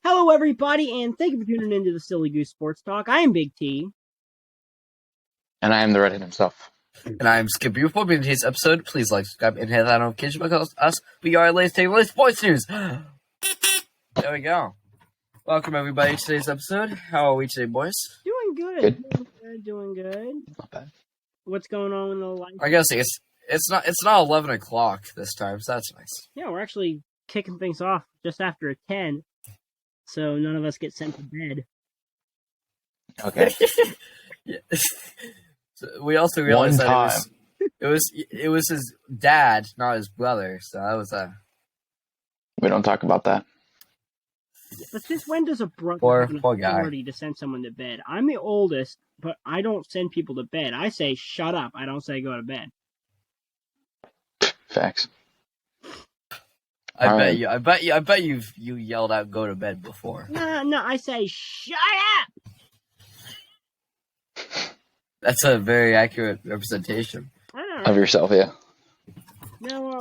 Hello, everybody, and thank you for tuning into the Silly Goose Sports Talk. I am Big T. And I am the redhead himself. And I'm Skip. Before we begin today's episode, please like, subscribe, and hit that notification because we are latest sports news. There we go. Welcome, everybody, to today's episode. How are we today, boys? Doing good. Good. Doing good. Not bad. What's going on in the life? I guess it's not 11 o'clock this time, so that's nice. Yeah, we're actually kicking things off just after 10, so none of us get sent to bed. Okay. Yeah. So we also realized that it was his dad, not his brother. So that was We don't talk about that. But since when does a brother have an poor guy. authority to send someone to bed? I'm the oldest, but I don't send people to bed. I say shut up. I don't say go to bed. Facts. I bet you yelled out "go to bed" before. No, I say shut up. That's a very accurate representation Of yourself, yeah. No,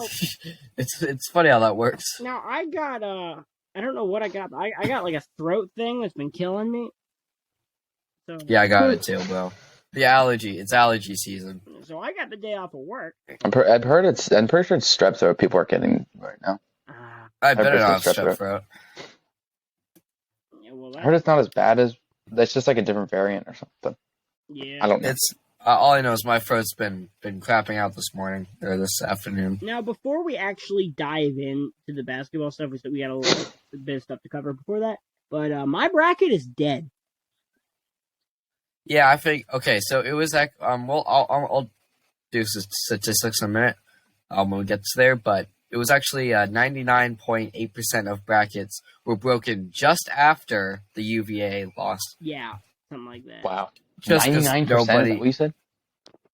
It's funny how that works. now I got I don't know what I got. I got like a throat thing that's been killing me. So Yeah, I got it too, bro. It's allergy season. So I got the day off of work. I'm pretty sure it's strep throat people are getting right now. I better not have strep strep throat. Yeah, well, I heard it's not as bad as that's just like a different variant or something. yeah. I don't know. It's all I know is my throat's been crapping out this morning or this afternoon. Now, before we actually dive in to the basketball stuff, we got a little bit of stuff to cover before that. But my bracket is dead. Yeah, I think okay. So it was like I'll do statistics in a minute when we get to there, but it was actually 99.8% of brackets were broken just after the UVA lost. Yeah, something like that. Wow. Just 99%, is that what you said?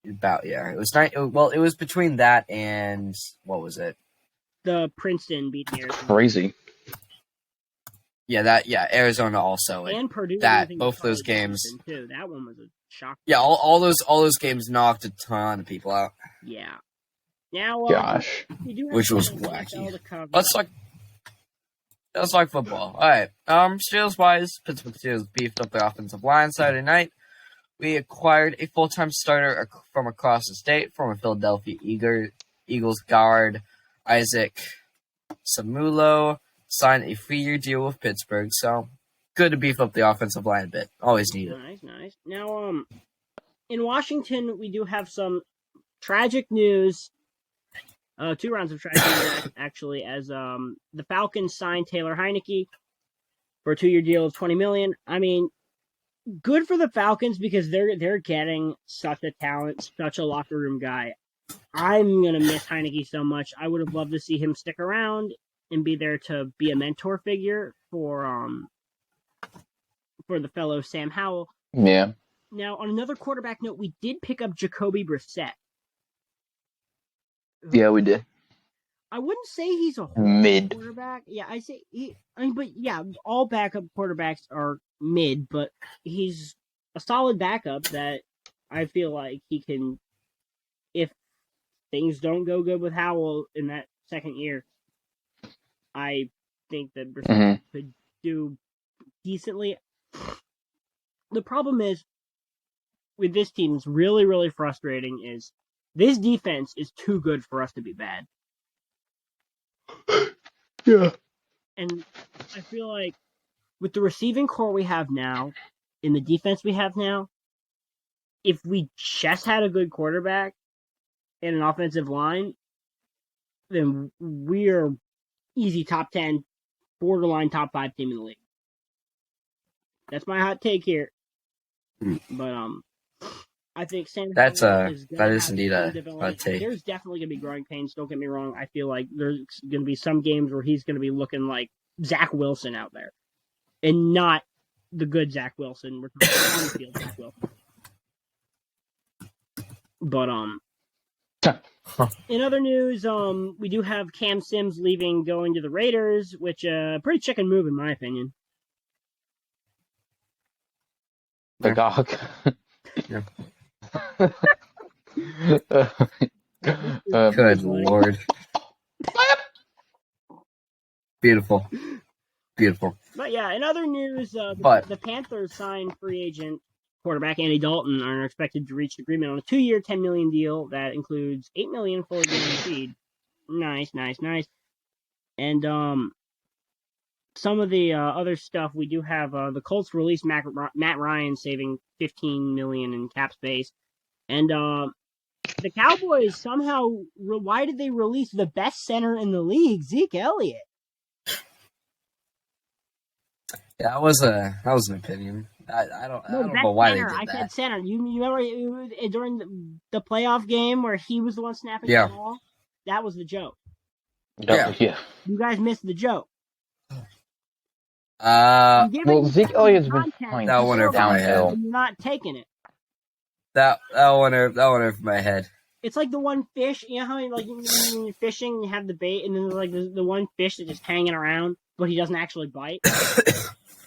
About it was it was between that and what was it? The Princeton beat Arizona. Crazy. Yeah, Arizona also And Purdue. that losing both to those games. Too. That one was a shock. Yeah, all those games knocked a ton of people out. Yeah. Now, Gosh. we do have Which was some wacky. NFL to cover. Let's talk football. All right. Steelers wise, Pittsburgh Steelers beefed up their offensive line Saturday night. We acquired a full-time starter from across the state, former Philadelphia Eagles guard Isaac Samulo signed a 3-year deal with Pittsburgh. So good to beef up the offensive line a bit. Always need it. Nice. Now, in Washington, we do have some tragic news. 2 rounds of tragic news, actually, as the Falcons signed Taylor Heineke for a 2-year deal of $20 million. I mean, good for the Falcons because they're getting such a talent, such a locker room guy. I'm gonna miss Heineke so much. I would have loved to see him stick around and be there to be a mentor figure for the fellow Sam Howell. Yeah. Now, on another quarterback note, we did pick up Jacoby Brissett. Yeah, we did. I wouldn't say he's a Mid. quarterback. Yeah, but yeah, all backup quarterbacks are mid, but he's a solid backup that I feel like he can, if things don't go good with Howell in that second year, I think that Brissett could do decently. The problem is, with this team, it's really, really frustrating, is this defense is too good for us to be bad. Yeah. And I feel like with the receiving core we have now, in the defense we have now, if we just had a good quarterback and an offensive line, then we're easy top 10, borderline top 5 team in the league. That's my hot take here. But I think Sam That is is indeed a hot take. There's definitely going to be growing pains. Don't get me wrong. I feel like there's going to be some games where he's going to be looking like Zach Wilson out there, and not the good Zach Wilson. We're talking on the field Zach Wilson. But in other news, we do have Cam Sims leaving, going to the Raiders, which pretty chicken move in my opinion. The dog. Yeah. Good Lord. Beautiful. Beautiful. But yeah, in other news, the Panthers signed free agent quarterback Andy Dalton and are expected to reach agreement on a 2-year, $10 million deal that includes $8 million fully guaranteed. Nice. And some of the other stuff we do have. The Colts released Matt Ryan, saving $15 million in cap space, and the Cowboys somehow. Why did they release the best center in the league, Zeke Elliott? Yeah, that was an opinion. I don't know why center. they did that. I said center. You remember during the playoff game where he was the one snapping the ball? That was the joke. Yeah. You guys missed the joke. Well, Zeke Elliott's been playing downhill. You're not taking it. That went over my head. It's like the one fish. You know how when you're fishing, you have the bait, and then there's like the one fish that's just hanging around, but he doesn't actually bite.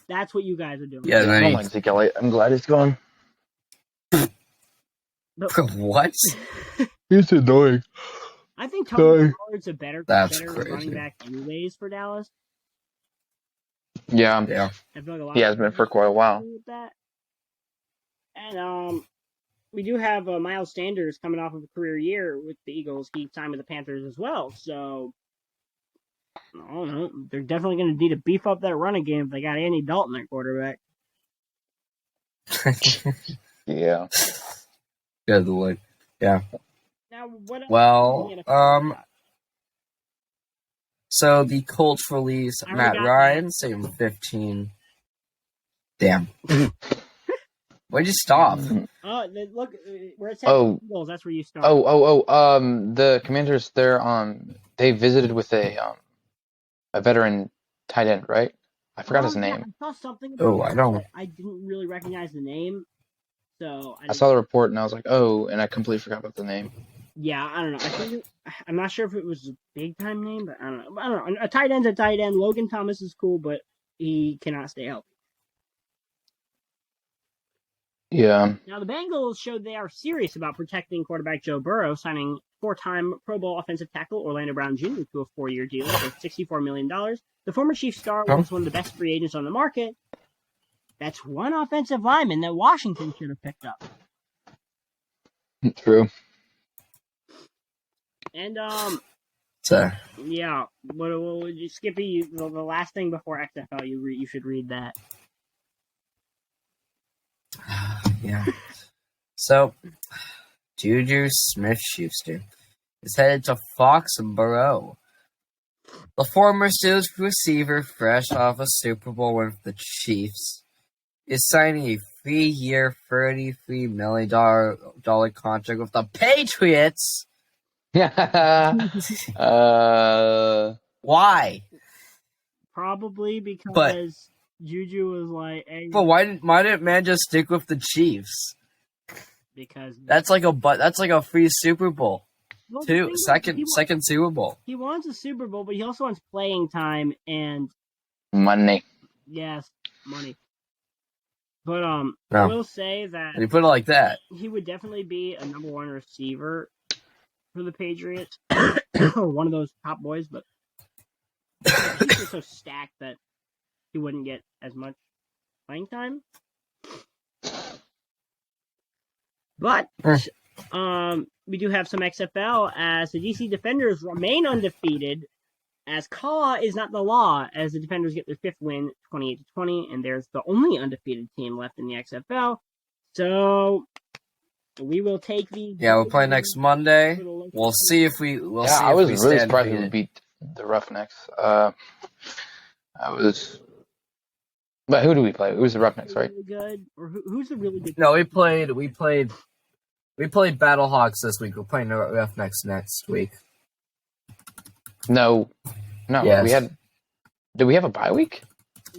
That's what you guys are doing. Yeah, I don't like Zeke Elliott. I'm glad he's gone. What? He's annoying. I think Tony Pollard's a better running back anyways for Dallas. Yeah. I feel like a lot he has been for quite a while. With that. And we do have Miles Sanders coming off of a career year with the Eagles. He signed with the Panthers as well. So, I don't know. They're definitely going to need to beef up that running game if they got Andy Dalton at quarterback. Yeah. Good Lord. Yeah. Now, what else? Well, so the Colts release Matt Ryan, saving 15. Damn. Where'd you stop? Look, where it says Eagles, that's where you start. The Commanders, they visited with a veteran tight end, right? I forgot his name. I saw something about I didn't really recognize the name. So I saw the report and I was like, and I completely forgot about the name. Yeah, I don't know. I'm not sure if it was a big time name, but I don't know. A tight end's a tight end. Logan Thomas is cool, but he cannot stay healthy. Yeah. Now, the Bengals showed they are serious about protecting quarterback Joe Burrow, signing 4-time Pro Bowl offensive tackle Orlando Brown Jr. to a 4-year deal for $64 million. The former Chiefs star was one of the best free agents on the market. That's one offensive lineman that Washington should have picked up. True. And, yeah, Skippy, the last thing before XFL, you should read that. Yeah. So, Juju Smith-Schuster is headed to Foxborough. The former Steelers receiver, fresh off a Super Bowl win for the Chiefs, is signing a 3-year, $33 million contract with the Patriots. Why? Probably because Juju was like, hey, but why didn't man just stick with the Chiefs? Because that's like a free Super Bowl. Well, second Super Bowl. He wants a Super Bowl, but he also wants playing time and money. Yes, money. But I will say that when you put it like that, he would definitely be a number one receiver for the Patriots, or one of those top boys. But he's just so stacked that he wouldn't get as much playing time. But we do have some XFL as the DC Defenders remain undefeated, as CAW is not the law, as the Defenders get their 5th win, 28-20, and there's the only undefeated team left in the XFL. So we will take the we'll play next Monday. We'll see if we I was really surprised we would beat the Roughnecks. But who do we play? It was the Roughnecks, right? Really good, or who's the really good? No, we played Battlehawks this week. We're playing the Roughnecks next week. No, yes. Did we have a bye week?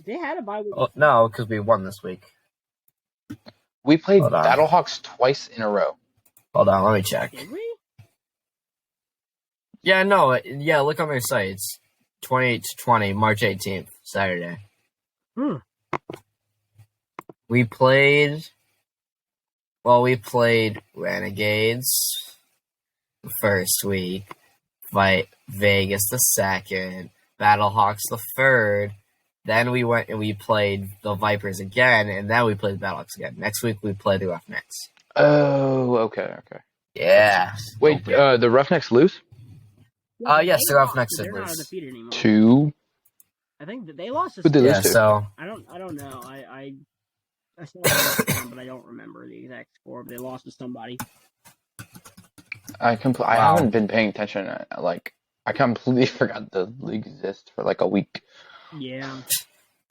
They had a bye week. Oh, no, because we won this week. We played Battlehawks twice in a row. Hold on, let me check. Did we? Yeah, no, look on their sites. 28-20, March 18th, Saturday. We played Renegades the first week, fight Vegas the second, Battlehawks the third, Then we went and we played the Vipers again, and then we played the Battlehawks again. Next week we play the Roughnecks. Oh, okay. Yeah. Wait, the Roughnecks lose? Yes, the Roughnecks They're did not lose. undefeated anymore. 2. I think that they lost to Who'd they lose Yeah, to? so I don't know. I still have but I don't remember the exact score. But they lost to somebody. I haven't been paying attention. I completely forgot the league exists for like a week. Yeah.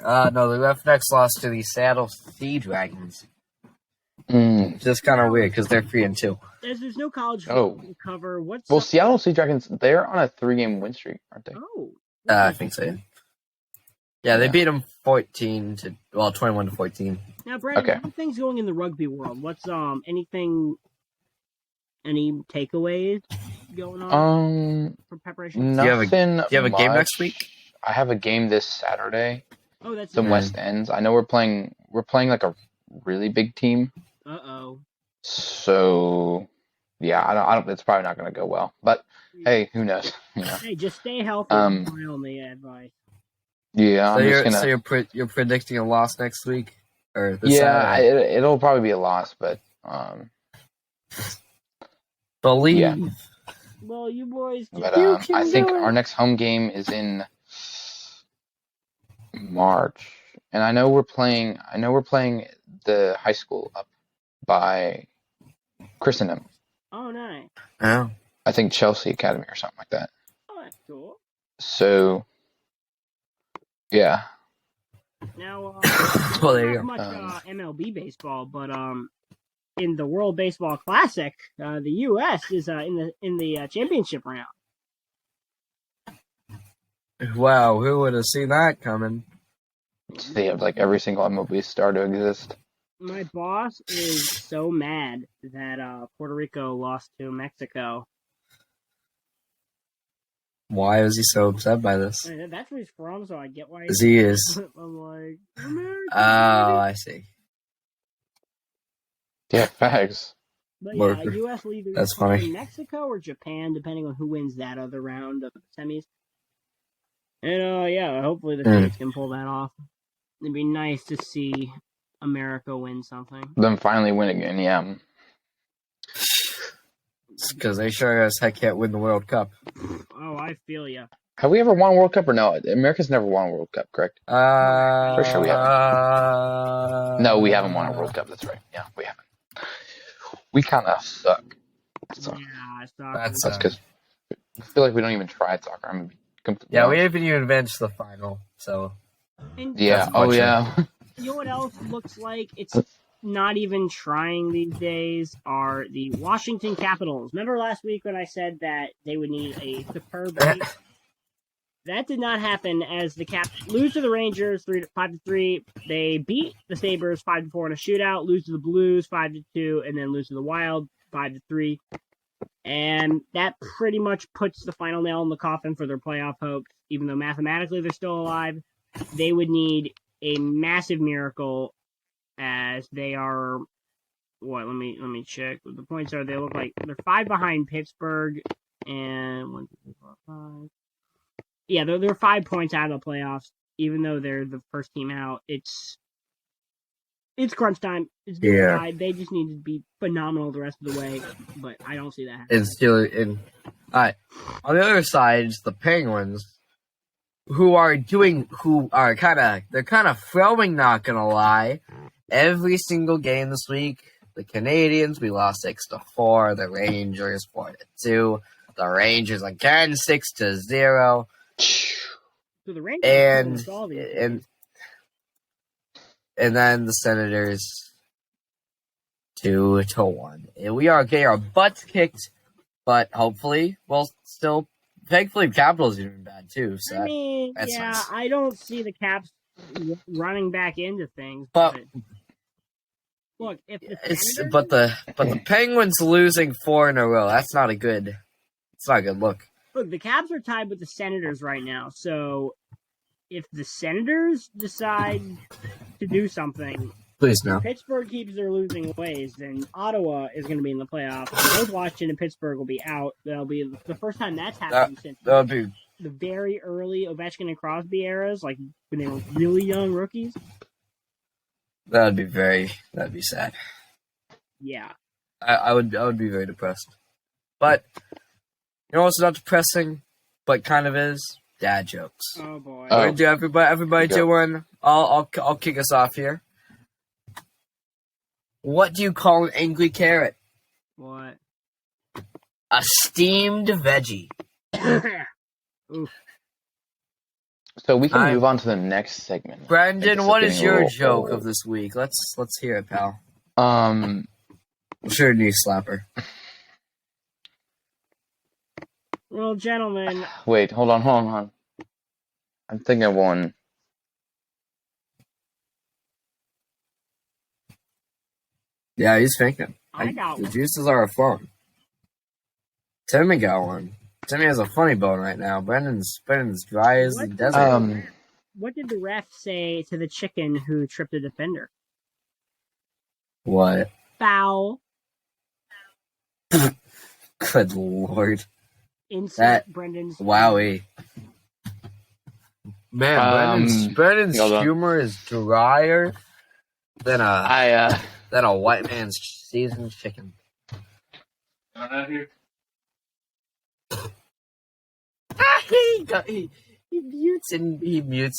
no, the Roughnecks lost to the Seattle Sea Dragons. Mm. Just kind of weird because they're 3-2. As there's no college Oh. to cover, what's Well, up- Seattle Sea Dragons, they're on a 3-game win streak, aren't they? Oh. I think so. Yeah, they Yeah. beat them 21 to 14. Now, Brandon, Okay. how are things going in the rugby world? What's any takeaways going on for preparation? Nothing. Do you have a game much. next week? I have a game this Saturday. Oh, that's The nice. West Ends. I know we're playing like a really big team. Uh-oh. So yeah, I don't. It's probably not going to go well. But hey, who knows? Hey, just stay healthy. Um, My only advice. Yeah, So I'm just gonna. you're predicting a loss next week or this Yeah, Saturday? it'll probably be a loss, but Believe. yeah. Well, you boys, But you can I think do it. our next home game is in March, and I know we're playing the high school up by Christendom. Oh, nice. Oh. I think Chelsea Academy or something like that. Oh, that's cool. So yeah, Now, Well, there you not go. much MLB baseball, but in the World Baseball Classic, the U.S. is in the championship round. Wow, who would have seen that coming? they have like every single MLB star to exist. My boss is so mad that Puerto Rico lost to Mexico. Why is he so upset by this? I mean, that's where he's from, so I get why. Because he is. I'm like, America, Oh, I see. Yeah, facts. But Worker. U.S. will either That's play funny. Mexico or Japan, depending on who wins that other round of the semis. And hopefully the States can pull that off. It'd be nice to see America win something. Them finally win again. Yeah. Because they sure as heck can't win the World Cup. Oh, I feel ya. Have we ever won a World Cup or no? America's never won a World Cup, correct? For sure we No, we haven't won a World Cup. That's right. Yeah, we haven't. We kind of suck. So Yeah, That's that's because I feel like we don't even try at soccer. I'm gonna be completely Yeah, we honest. haven't even advanced to the final, so And Yeah. That's Oh much, yeah. you know what else looks like it's not even trying these days are the Washington Capitals. Remember last week when I said that they would need a superb lead? That did not happen as the Caps lose to the Rangers 5-3. They beat the Sabres 5-4 in a shootout, lose to the Blues 5-2, and then lose to the Wild 5-3. And that pretty much puts the final nail in the coffin for their playoff hopes. Even though mathematically they're still alive, they would need a massive miracle as they are let me check what the points are. They look like they're 5 behind Pittsburgh and 1, 2, 3, 4, 5. Yeah, they're 5 points out of the playoffs, even though they're the first team out. It's crunch time. It's time. They just need to be phenomenal the rest of the way, but I don't see that happening. it's still in. Alright. On the other side, the Penguins, they're kind of throwing, not gonna lie. Every single game this week, the Canadians, we lost 6-4, the Rangers 4-2, the Rangers again 6-0. So the Rangers And almost all these and then the Senators 2-1. And we are getting our butts kicked, but hopefully thankfully Capitals even bad too. So I mean, that's nice. I don't see the Caps running back into things. But look, if the Senators, but the Penguins losing 4 in a row, it's not a good look. look, the Caps are tied with the Senators right now. So if the Senators decide to do something, Please no. Pittsburgh keeps their losing ways, then Ottawa is going to be in the playoffs. Both Washington and Pittsburgh will be out. That'll be the first time that's happened since. That would be the very early Ovechkin and Crosby eras, like when they were really young rookies. That'd be sad. Yeah. I would be very depressed. But you know what's not depressing, but kind of is? Dad jokes. Oh boy. Oh. We're gonna do everybody Go. do one. I'll kick us off here. What do you call an angry carrot? What? A steamed veggie. Oof. So we can I'm- move on to the next segment. I think Brandon, this what getting is a your little joke old. of this week? Let's hear it, pal. Um, I'm sure a knee slapper. Well, gentlemen, wait, hold on. I'm thinking of one. Yeah, he's thinking. I got The one. juices are flowing. Timmy got one. Timmy has a funny bone right now. Brendan's dry as the What? desert. What did the ref say to the chicken who tripped the defender? What? Foul. Good lord. Insert Brendan's. Wowie. Man, Brendan's hold on. humor is drier than a I white man's seasoned chicken. He mutes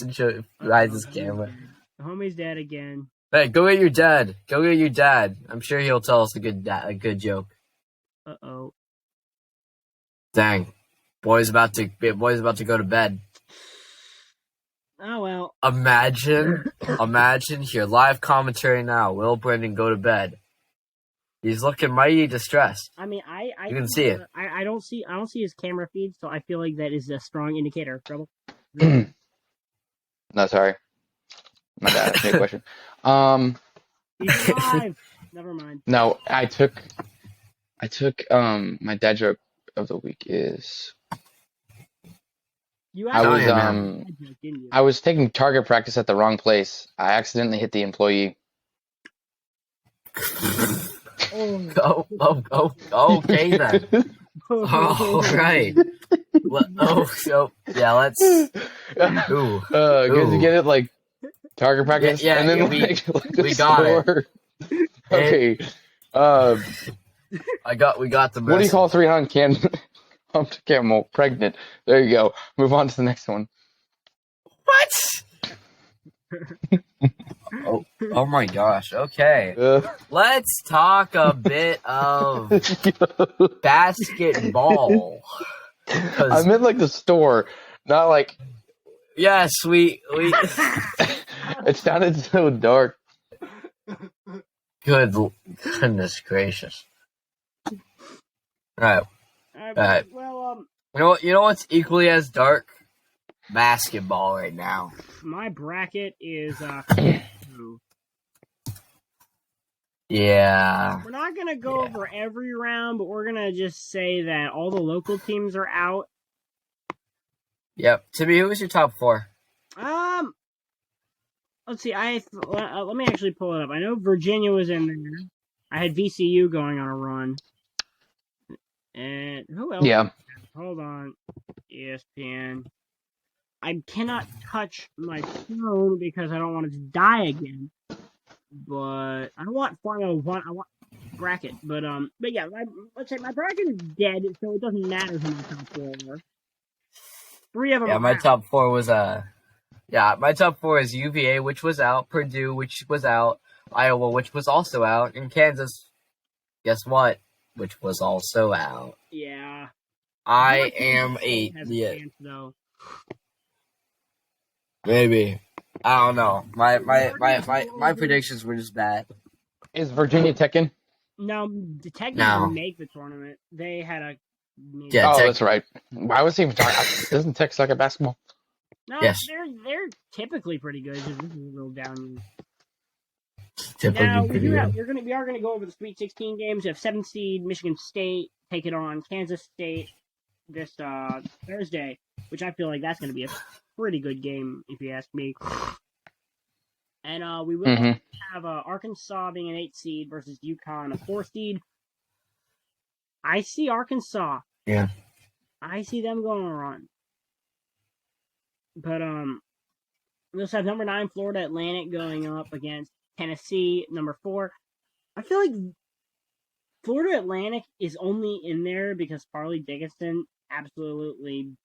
and hides his camera. The homie's dead again. Hey, go get your dad. Go get your dad. I'm sure he'll tell us a good joke. Uh-oh. Dang, boy's about to go to bed. Oh, well. Imagine here, live commentary now. Will Brendan go to bed? He's looking mighty distressed. I mean, I You can see it. I don't see his camera feed, so I feel like that is a strong indicator. Trouble. no, sorry. My bad. I made a question. He's alive. Never mind. No, I took my dad joke of the week is You I Oh, was yeah, didn't you? I was taking target practice at the wrong place. I accidentally hit the employee. Oh. Okay then. All right. Yeah. Let's. Ooh. Because you get it like target practice, Yeah, and then yeah, like the we got it. store. Okay. We got the. What do you call 3 on humped camel pregnant? There you go. Move on to the next one. What? Oh my gosh. Okay. Let's talk a bit of basketball. I meant like the store, not like. Yes, we. It sounded so dark. Goodness gracious. All right. Alright. Well, You know what's equally as dark? Basketball right now. my bracket is Yeah. we're not gonna go over every round, but we're gonna just say that all the local teams are out. Yep. Timmy, who was your top 4? Let's see. Let me actually pull it up. I know Virginia was in there. I had VCU going on a run, and who else? Yeah. Hold on, ESPN. I cannot touch my phone because I don't want it to die again. But I don't want final one. I want bracket. But yeah. Let's say my bracket is dead, so it doesn't matter who my top 4 are. 3 of them. Yeah, are my out. top 4 was my top 4 is UVA, which was out, Purdue, which was out, Iowa, which was also out, and Kansas. Guess what? Which was also out. Yeah. I am a Has a chance, though. maybe. I don't know. My predictions were just bad. Is Virginia Tech in? No, the Tech No. didn't make the tournament. They had a. Yeah, Oh, Tech- that's right. I was even talking. Doesn't Tech suck at basketball? No, Yes. they're typically pretty good. This is a real down year. Typically Now pretty good. we are gonna go over the Sweet 16 games. We have 7th seed Michigan State taking on Kansas State this Thursday, which I feel like that's gonna be a pretty good game if you ask me. And we will Mm-hmm. have Arkansas being an 8th seed versus UConn, a 4th seed. I see Arkansas. Yeah. I see them going on a run. But we also have number 9 Florida Atlantic going up against Tennessee, number 4. I feel like Florida Atlantic is only in there because Farley Dickinson absolutely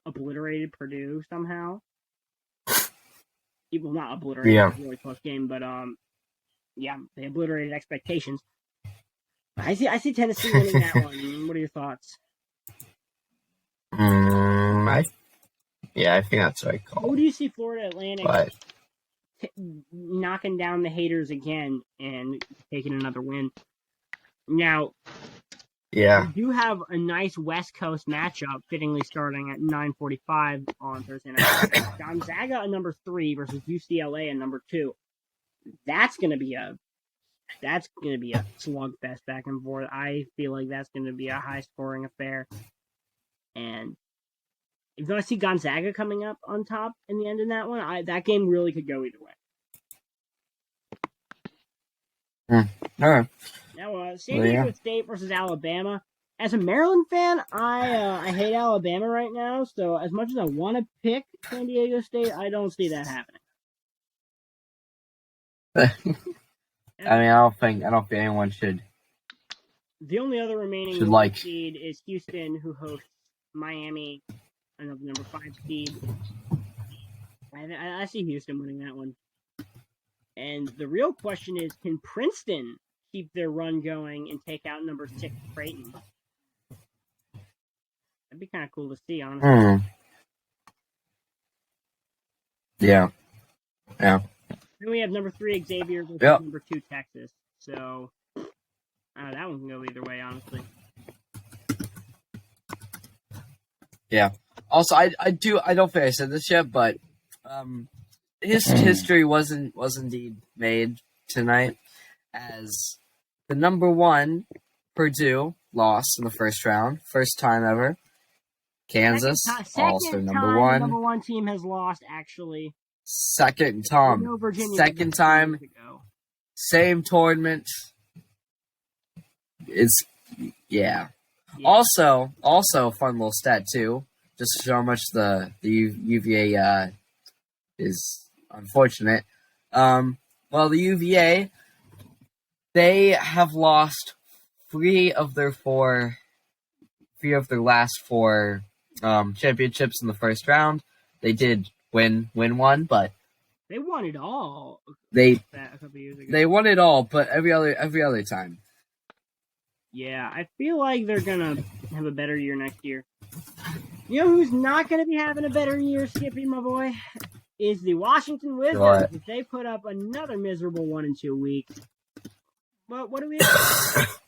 obliterated Purdue somehow. Well, not obliterated, Yeah. it was a really close game, but yeah, they obliterated expectations. I see Tennessee winning that one. What are your thoughts? I think that's what I call Who it. do you see Florida Atlantic But knocking down the haters again and taking another win? Now, yeah, we do have a nice West Coast matchup, fittingly starting at 9:45 on Thursday night. Gonzaga at number 3 versus UCLA at number 2. That's gonna be a slugfest back and forth. I feel like that's gonna be a high scoring affair. And if I see Gonzaga coming up on top in the end of that one, that game really could go either way. all right. Now, San Diego State versus Alabama. As a Maryland fan, I hate Alabama right now. So as much as I want to pick San Diego State, I don't see that happening. I don't think anyone should. The only other remaining seed is Houston, who hosts Miami, another number 5 seed. I see Houston winning that one. And the real question is, can Princeton keep their run going and take out number 6 Creighton? That'd be kind of cool to see, honestly. Yeah. Then we have number 3 Xavier versus number 2 Texas. So that one can go either way, honestly. Yeah. Also, I don't think I said this yet, but history was indeed made tonight, as the number 1 Purdue lost in the first round, first time ever. Kansas also number 1. The number 1 team has lost, actually. Second time, same tournament. It's yeah. Also, fun little stat too, just to show how much the UVA is unfortunate. The UVA, they have lost 3 of their last 4 championships in the first round. They did win one, but they won it all. A couple years ago. They won it all, but every other time. Yeah, I feel like they're gonna have a better year next year. You know who's not gonna be having a better year, Skippy, my boy, is the Washington Wizards. What? If they put up another miserable 1 in 2 weeks. But what do we have?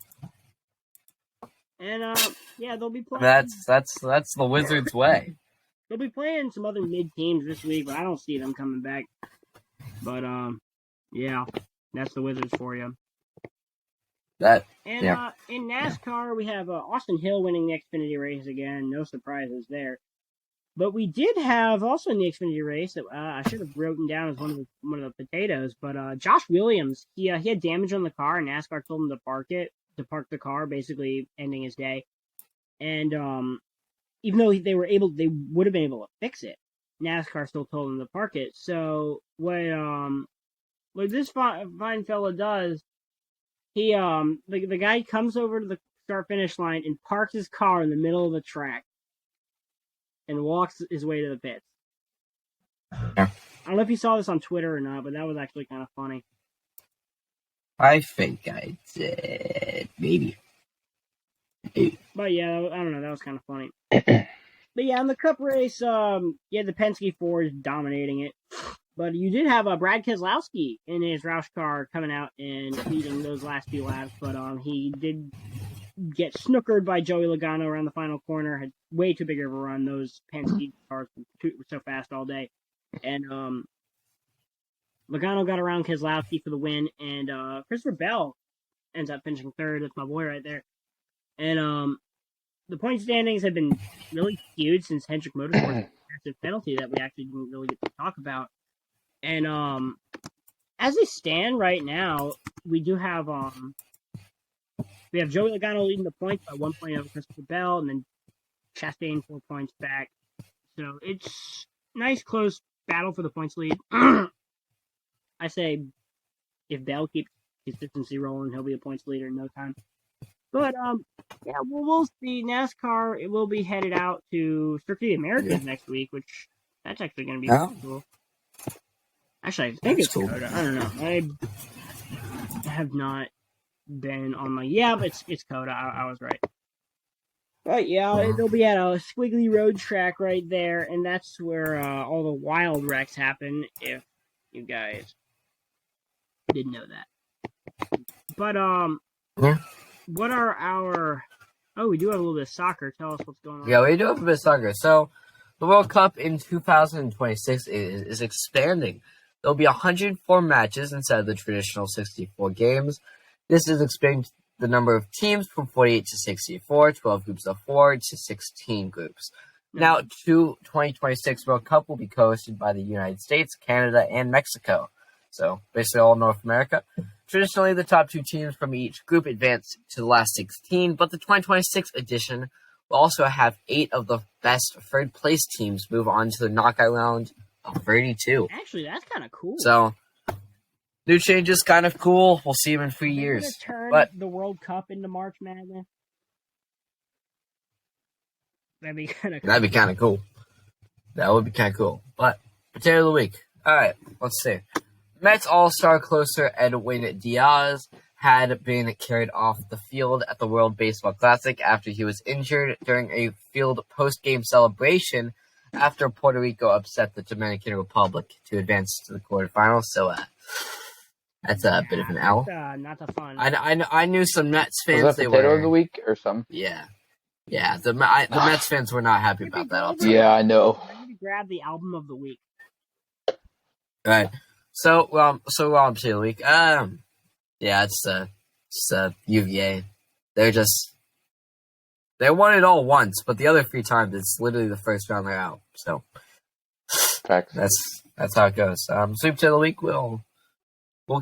And they'll be playing. That's the Wizards' way. They'll be playing some other mid teams this week, but I don't see them coming back. But that's the Wizards for you. In NASCAR, we have Austin Hill winning the Xfinity race again. No surprises there. But we did have also in the Xfinity race that I should have written down as one of the potatoes. But Josh Williams, he had damage on the car, and NASCAR told him to park the car, basically ending his day. And even though they would have been able to fix it, NASCAR still told him to park it. So what this fine fella does, he the guy comes over to the start finish line and parks his car in the middle of the track and walks his way to the pits. Yeah. I don't know if you saw this on Twitter or not, but that was actually kind of funny. I think I did. Maybe. But yeah, I don't know. That was kind of funny. But yeah, in the Cup race, the Penske Ford is dominating it. But you did have Brad Keselowski in his Roush car coming out and leading those last few laps. But he did get snookered by Joey Logano around the final corner. Had way too big of a run. Those Penske cars were so fast all day. And Logano got around Keselowski for the win. And Christopher Bell ends up finishing third. That's my boy right there. And the point standings have been really skewed since Hendrick Motorsports' massive penalty that we actually didn't really get to talk about. And as they stand right now, we do have Joey Logano leading the points by 1 point over Christopher Bell, and then Chastain 4 points back. So it's nice close battle for the points lead. I say if Bell keeps consistency rolling, he'll be a points leader in no time. But yeah, we'll see. NASCAR, it will be headed out to Circuit of the Americas next week, which that's actually going to be pretty cool. Actually, I think it's cool. Coda. I don't know. I have not been on my but it's Coda. I was right. But yeah, they'll be at a squiggly road track right there, and that's where all the wild wrecks happen. If you guys didn't know that, but what are our? Oh, we do have a little bit of soccer. Tell us what's going on. Yeah, we do have a bit of soccer. So the World Cup in 2026 is expanding. There'll be 104 matches instead of the traditional 64 games. This is expanding the number of teams from 48 to 64, 12 groups of 4 to 16 groups. Now, 2026 World Cup will be co-hosted by the United States, Canada, and Mexico. So, basically all North America. Traditionally, the top 2 teams from each group advance to the last 16, but the 2026 edition will also have 8 of the best third-place teams move on to the knockout round of 32. Actually, that's kind of cool. So, new changes, kind of cool. We'll see them in 3 years. Turn but the World Cup into March Madness. That'd be kind of cool. That'd be kind of cool. That would be kind of cool. But, potato of the week. All right, let's see. Mets All-Star closer Edwin Diaz had been carried off the field at the World Baseball Classic after he was injured during a field post-game celebration after Puerto Rico upset the Dominican Republic to advance to the quarterfinals. So, that's a bit of an L. Not the fun. I knew some Mets fans. Was that potato of the week or something? Yeah. The Mets fans were not happy about that. Yeah, I know. I need to grab the album of the week. Right. So potato of the week. It's UVA. They won it all once, but the other 3 times it's literally the first round they're out. So Facts. that's how it goes. Sweep potato of the week. We'll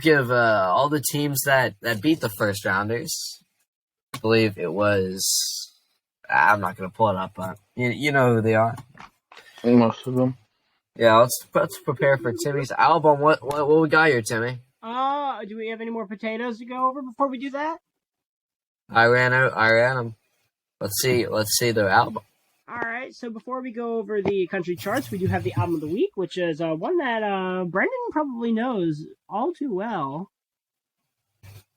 give all the teams that beat the first rounders. I believe it was. I'm not gonna pull it up, but you know who they are. Most of them. Yeah, let's prepare for Timmy's album. What we got here, Timmy? Do we have any more potatoes to go over before we do that? I ran them. Let's see their album. All right, so before we go over the country charts, we do have the album of the week, which is one that Brendan probably knows all too well.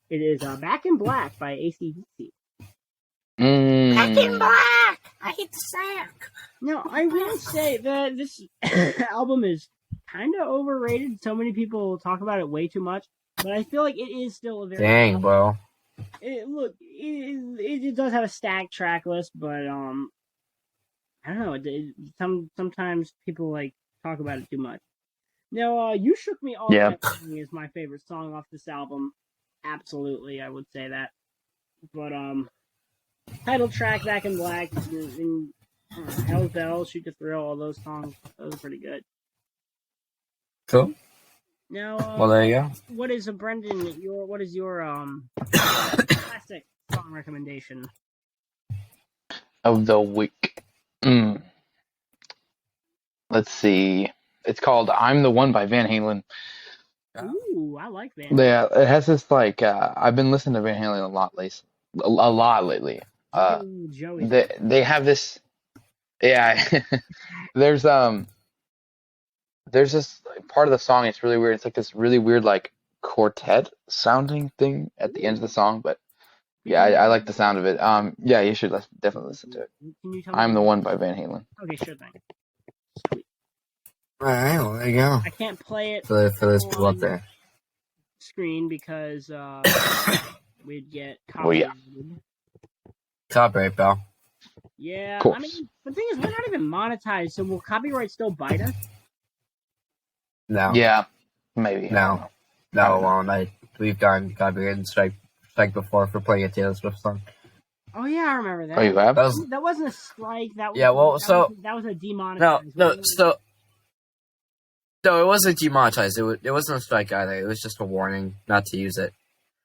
It is Back in Black by AC/DC. Back in Black! I hate the sack! Now, I will say that this album is kind of overrated. So many people talk about it way too much, but I feel like it is still a very... Dang, bro. It does have a stacked track list, but I don't know. Sometimes people talk about it too much. Now, "You Shook Me All Night Long" is my favorite song off this album. Absolutely, I would say that. But title track, Back in Black, and Hell's Bells, Shoot to Thrill, all those songs, those are pretty good. Cool. Now, well, there you go. What is Brendan? What is your classic song recommendation of the week? Let's see. It's called "I'm the One" by Van Halen. Ooh, I like Van Halen. Yeah, it has this I've been listening to Van Halen a lot lately. They have this. Yeah, there's this part of the song. It's really weird. It's like this really weird quartet sounding thing at the end of the song, but yeah, I like the sound of it. Yeah, you should definitely listen to it. "I'm the One" by Van Halen. Okay, sure thing. All right, well, there you go. I can't play it for those people up there. Screen because we'd get copyrighted. Oh yeah. Copyright, pal. Yeah, I mean, the thing is, we're not even monetized, so will copyright still bite us? No. Yeah, maybe. No, we've gotten copyright and strike before for playing a Taylor Swift song. Oh yeah, I remember that. Oh, you have? That wasn't a strike. That was, that was a demonetized. No, it wasn't demonetized. It wasn't a strike either. It was just a warning not to use it.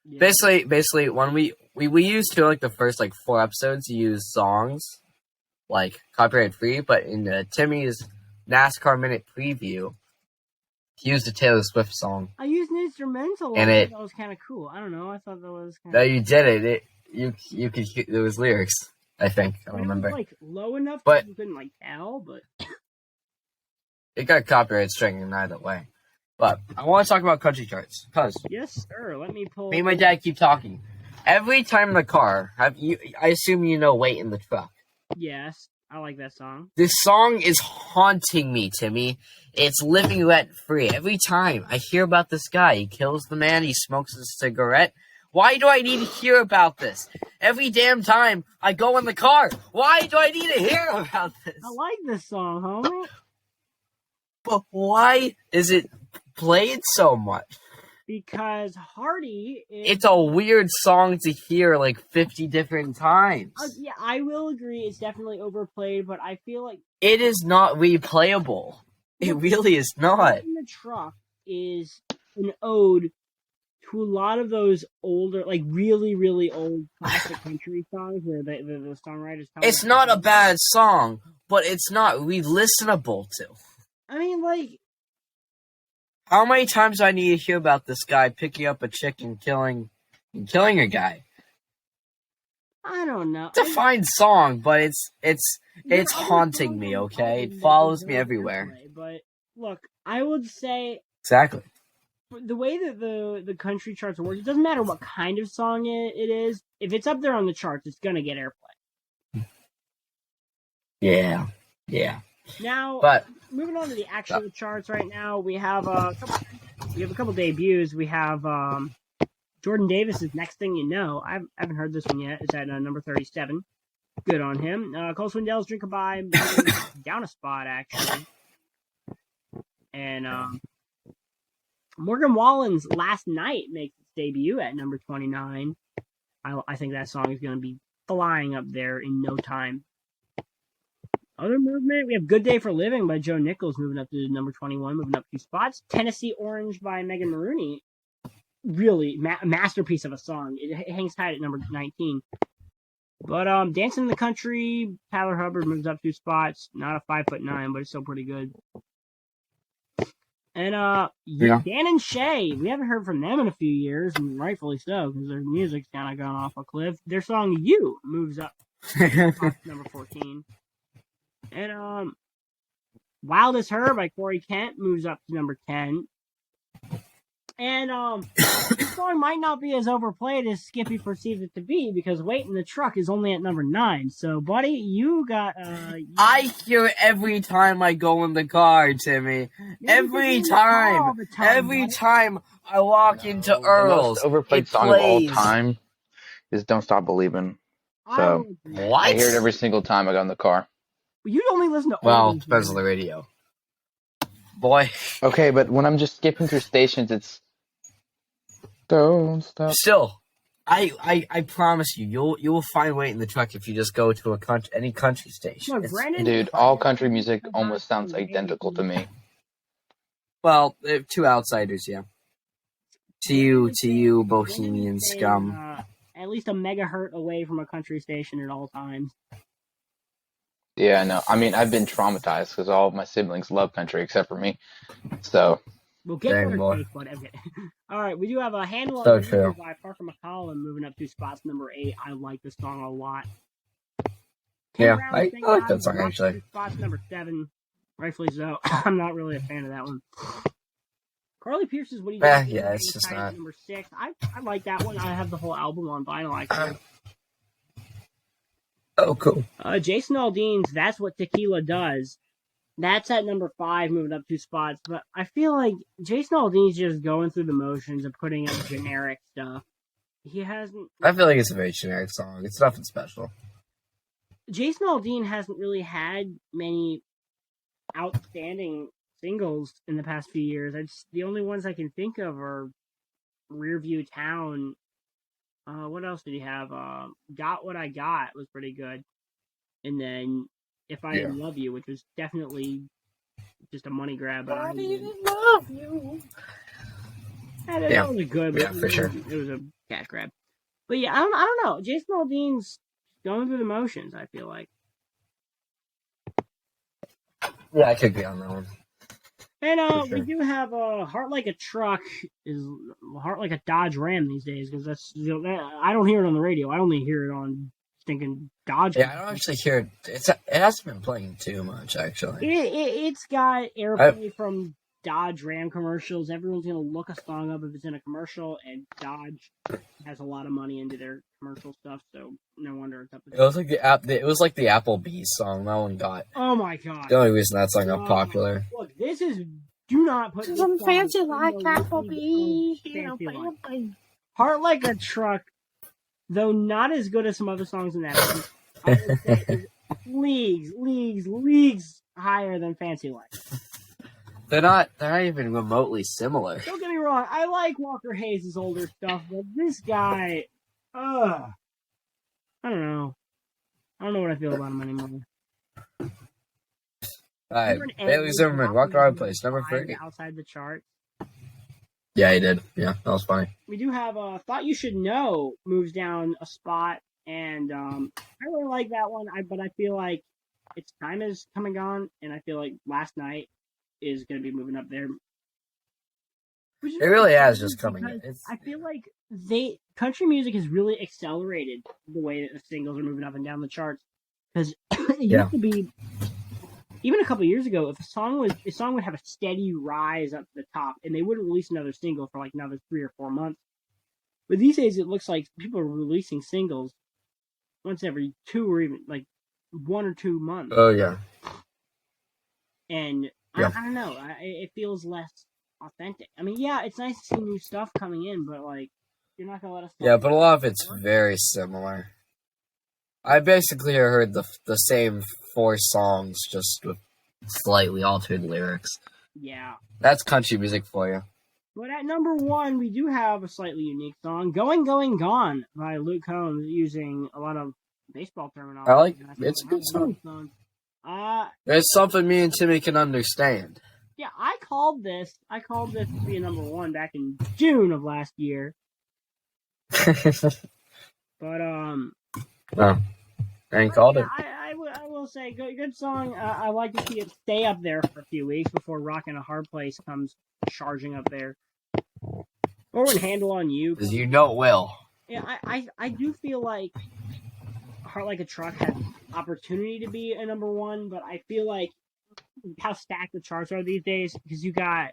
Yeah. Basically, when we used to the first 4 episodes, use songs copyright free, but in Timmy's NASCAR Minute Preview, he used a Taylor Swift song. I used an instrumental, and that was kind of cool. I don't know. I thought that was kind of... No, you did it. You could hear there was lyrics, I think. I don't remember. It was, low enough but that you couldn't, tell, but... It got copyright stricken either way. But I want to talk about country charts. Cause yes, sir. Let me pull... Me and my dad keep talking. Every time in the car, I assume you know Wait in the Truck. Yes, I like that song. This song is haunting me, Timmy. It's living rent-free. Every time I hear about this guy, he kills the man, he smokes a cigarette. Why do I need to hear about this? Every damn time I go in the car, why do I need to hear about this? I like this song, homie. But why is it played so much? Because Hardy is... It's a weird song to hear 50 different times. Yeah, I will agree. It's definitely overplayed, but I feel like... It is not replayable. It really is not. In the Truck is an ode to a lot of those older, really, really old classic country songs where the songwriters... It's not a bad song, but it's not re-listenable to. I mean, how many times do I need to hear about this guy picking up a chick and killing a guy? I don't know. It's a fine song, but it's haunting me, okay? It follows me everywhere. But look, I would say exactly the way that the country charts work, it doesn't matter what kind of song it is. If it's up there on the charts, it's gonna get airplay. Yeah. Now, but moving on to the actual charts right now, we have a couple debuts. We have Jordan Davis's Next Thing You Know. I haven't heard this one yet. It's at number 37. Good on him. Cole Swindell's Drink a Bye down a spot, actually. And Morgan Wallen's Last Night makes its debut at number 29. I think that song is going to be flying up there in no time. Other movement, we have Good Day for Living by Joe Nichols moving up to number 21, moving up 2 spots. Tennessee Orange by Megan Maroney. Really, masterpiece of a song. It hangs tight at number 19. But Dancing in the Country, Tyler Hubbard moves up 2 spots. Not a 5'9", but it's still pretty good. And Dan and Shay, we haven't heard from them in a few years, and rightfully so, because their music's kind of gone off a cliff. Their song You moves up to number 14. And Wild as Her by Corey Kent moves up to number 10. And this song might not be as overplayed as Skippy perceives it to be, because Wait in the Truck is only at number 9. So, buddy, you got... I hear it every time I go in the car, Timmy. Every time. Every time I walk into Earl's. The most overplayed song of all time is Don't Stop Believing. So, what? I hear it every single time I go in the car. You only listen to... Well, it depends on the radio. Boy. Okay, but when I'm just skipping through stations, it's... Don't stop. Still, I promise you will find Wait in the Truck if you just go to any country station. Dude, all country music almost sounds identical to me. Well, to outsiders, yeah. To you, bohemian scum. At least a megahertz away from a country station at all times. Yeah, no. I mean, I've been traumatized because all of my siblings love country except for me. So... We'll get more. Okay. All right, we do have a handle so of by Parker McCollum moving up 2 spots, number 8. I like this song a lot. Yeah, I like that song actually. 2 spots, number 7, rightfully so. I'm not really a fan of that one. Carly Pierce's What Do You Do? Yeah, it's just not. Number 6. I like that one. I have the whole album on vinyl. Actually. Oh, cool. Jason Aldean's That's What Tequila Does. That's at number 5, moving up 2 spots. But I feel like Jason Aldean's just going through the motions of putting out generic stuff. He hasn't... I feel like it's a very generic song. It's nothing special. Jason Aldean hasn't really had many outstanding singles in the past few years. The only ones I can think of are Rearview Town. What else did he have? Got What I Got was pretty good. And then... If I Didn't Love You, which was definitely just a money grab. I Didn't Love You. That was good. Yeah, for sure. It was a cash grab. But yeah, I don't know. Jason Aldean's going through the motions, I feel like. Yeah, I could be on that one. And For we sure. do have Heart Like a Truck is Heart Like a Dodge Ram these days because that's I don't hear it on the radio. I only hear it on stinking Dodge. Yeah, I don't actually hear it. It hasn't been playing too much, actually. It's got airplay from Dodge Ram commercials. Everyone's gonna look a song up if it's in a commercial, and Dodge has a lot of money into their commercial stuff, so no wonder it's up. It was like the Applebee's song. That one got. Oh my god! The only reason that song got popular. Look, this is. Do not put Some this fancy song like in the Applebee's, fancy like. Heart Like a Truck, though not as good as some other songs in that, I would say is leagues higher than Fancy Like. They're not even remotely similar. Don't get me wrong, I like Walker Hayes' older stuff, but this guy, I don't know. I don't know what I feel about him anymore. Alright, Bailey Zimmerman, Rock Around Place, number 30. Outside the chart. Yeah, he did. Yeah, that was funny. We do have Thought You Should Know moves down a spot, and I really like that one, but I feel like its time is come and gone, and I feel like Last Night is going to be moving up there. It really has just coming in. I feel like country music has really accelerated the way that the singles are moving up and down the charts, because it used to be. Even a couple of years ago, if a song would have a steady rise up to the top, and they wouldn't release another single for like another 3 or 4 months. But these days, it looks like people are releasing singles once every 2 or even like 1 or 2 months. Oh yeah. And I don't know, it feels less authentic. I mean, yeah, it's nice to see new stuff coming in, but like you're not gonna let us. Yeah, but a lot of it's very similar. I basically heard the same 4 songs, just with slightly altered lyrics. Yeah. That's country music for you. But at number 1, we do have a slightly unique song, Going, Going, Gone, by Luke Combs, using a lot of baseball terminology. I like it's a good song. It's something me and Timmy can understand. Yeah, I called this to be a number 1 back in June of last year. But, Oh. And called it. I will say, good song. I like to see it stay up there for a few weeks before Rockin' a Hard Place comes charging up there. Or when Handle on You. Because you know it will. Yeah, I do feel like Heart Like a Truck has opportunity to be a number 1, but I feel like how stacked the charts are these days, because you got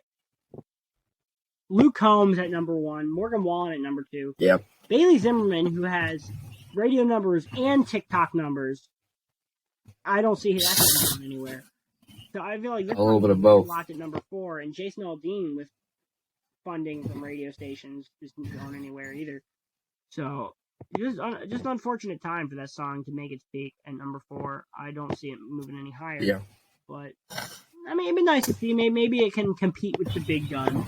Luke Combs at number 1, Morgan Wallen at number 2. Yep. Bailey Zimmerman, who has radio numbers and TikTok numbers. I don't see that going anywhere. So I feel like this a little bit of both. Locked at number 4, and Jason Aldean with funding from radio stations isn't going anywhere either. So just unfortunate time for that song to make its peak at number 4. I don't see it moving any higher. Yeah. But I mean, it'd be nice to see. Maybe it can compete with the big guns.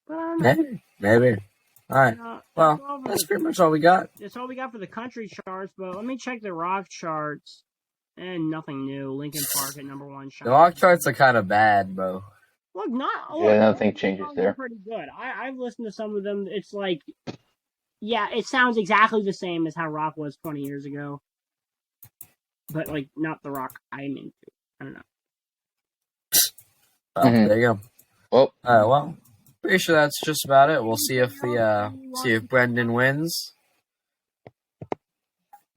But Maybe. All right. Well, that's pretty much all we got. That's all we got for the country charts, but let me check the rock charts. And nothing new. Linkin Park at number 1. The rock charts are kind of bad, bro. Look, nothing changes there. Pretty good. I've listened to some of them. It's like, yeah, it sounds exactly the same as how rock was 20 years ago. But, like, not the rock I'm into. I don't know. Well, there you go. Well, pretty sure that's just about it. We'll see if Brendan wins.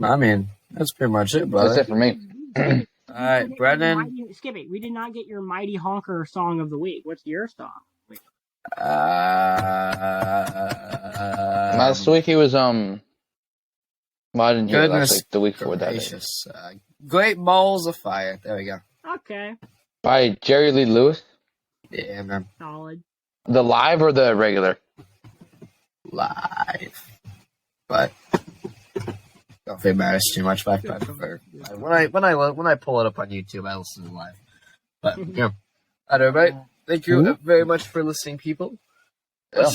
I mean, that's pretty much it, brother. That's it for me. All right, Brendan. Skip it. We did not get your Mighty Honker song of the week. What's your song? Last week it was Well, I didn't hear it last week. The week before that. Great Balls of Fire. There we go. Okay. By Jerry Lee Lewis. Yeah, man. Solid. The live or the regular? Live. But don't think it matters too much. But I prefer when I pull it up on YouTube, I listen to live. But yeah, all right, everybody. Thank you very much for listening, people. Yeah.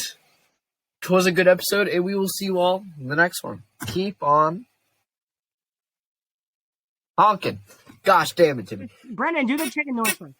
It was a good episode, and we will see you all in the next one. Keep on honking. Gosh damn it, Timmy. Brendan, do the chicken noise first.